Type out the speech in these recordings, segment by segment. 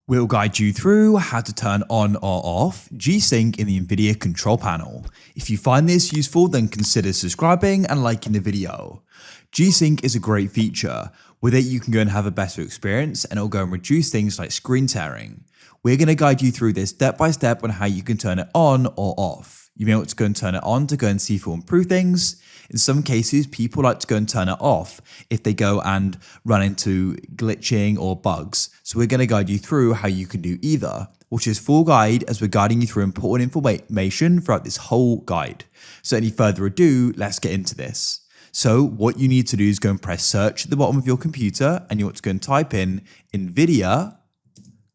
We'll guide you through how to turn on or off G-Sync in the Nvidia control panel. If you find this useful, then consider subscribing and liking the video. G-Sync is a great feature. With it, you can go and have a better experience, and it'll go and reduce things like screen tearing. We're going to guide you through this step by step on how you can turn it on or off. You may want to go and turn it on to go and see if it will improve things. In some cases, people like to go and turn it off if they go and run into glitching or bugs. So we're going to guide you through how you can do either. Watch this full guide as we're guiding you through important information throughout this whole guide. So any further ado, let's get into this. So what you need to do is go and press search at the bottom of your computer, and you want to go and type in Nvidia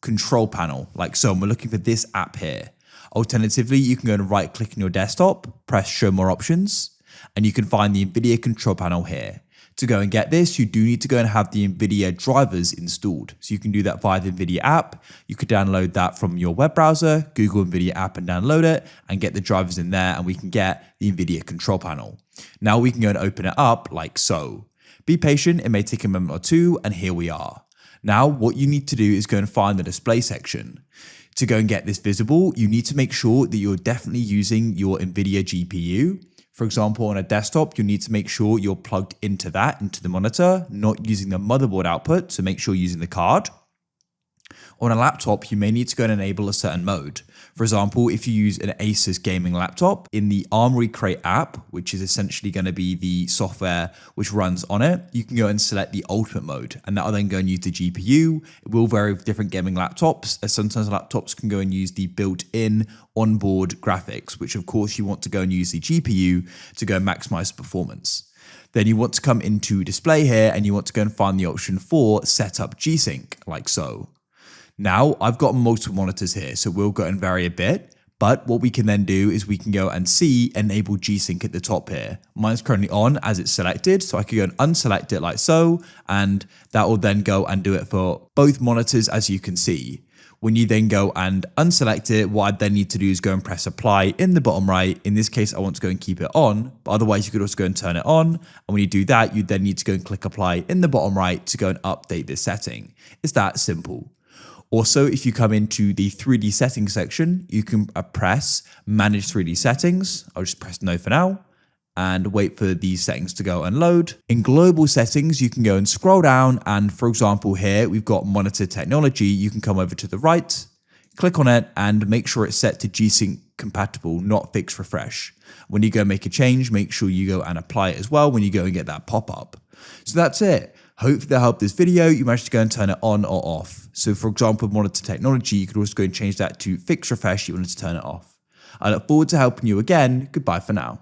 control panel, like so. And we're looking for this app here. Alternatively, you can go and right click on your desktop, press show more options, and you can find the Nvidia control panel here. To go and get this, you do need to go and have the Nvidia drivers installed. So you can do that via the Nvidia app. You could download that from your web browser, Google Nvidia app and download it and get the drivers in there, and we can get the Nvidia control panel. Now we can go and open it up like so. Be patient, it may take a moment or two, and here we are. Now what you need to do is go and find the display section. To go and get this visible, you need to make sure that you're definitely using your Nvidia GPU. For example, on a desktop, you need to make sure you're plugged into the monitor, not using the motherboard output, so make sure you're using the card. On a laptop, you may need to go and enable a certain mode. For example, if you use an Asus gaming laptop, in the Armory Crate app, which is essentially going to be the software which runs on it, you can go and select the ultimate mode, and that will then go and use the GPU. It will vary with different gaming laptops, as sometimes laptops can go and use the built-in onboard graphics, which of course you want to go and use the GPU to go and maximize performance. Then you want to come into display here, and you want to go and find the option for setup G-Sync, like so. Now I've got multiple monitors here, so we'll go and vary a bit, but what we can then do is we can go and see enable G-Sync at the top here. Mine's currently on as it's selected, so I can go and unselect it like so, and that will then go and do it for both monitors, as you can see. When you then go and unselect it, what I then need to do is go and press apply in the bottom right. In this case, I want to go and keep it on, but otherwise you could also go and turn it on. And when you do that, you then need to go and click apply in the bottom right to go and update this setting. It's that simple. Also, if you come into the 3D settings section, you can press manage 3D settings. I'll just press no for now and wait for these settings to go and load. In global settings, you can go and scroll down, and for example here, we've got monitor technology. You can come over to the right, click on it, and make sure it's set to G-Sync compatible, not fix refresh. When you go make a change, make sure you go and apply it as well when you go and get that pop-up. So that's it. Hopefully that helped this video. You managed to go and turn it on or off. So for example, monitor technology, you could also go and change that to fix refresh. You wanted to turn it off. I look forward to helping you again. Goodbye for now.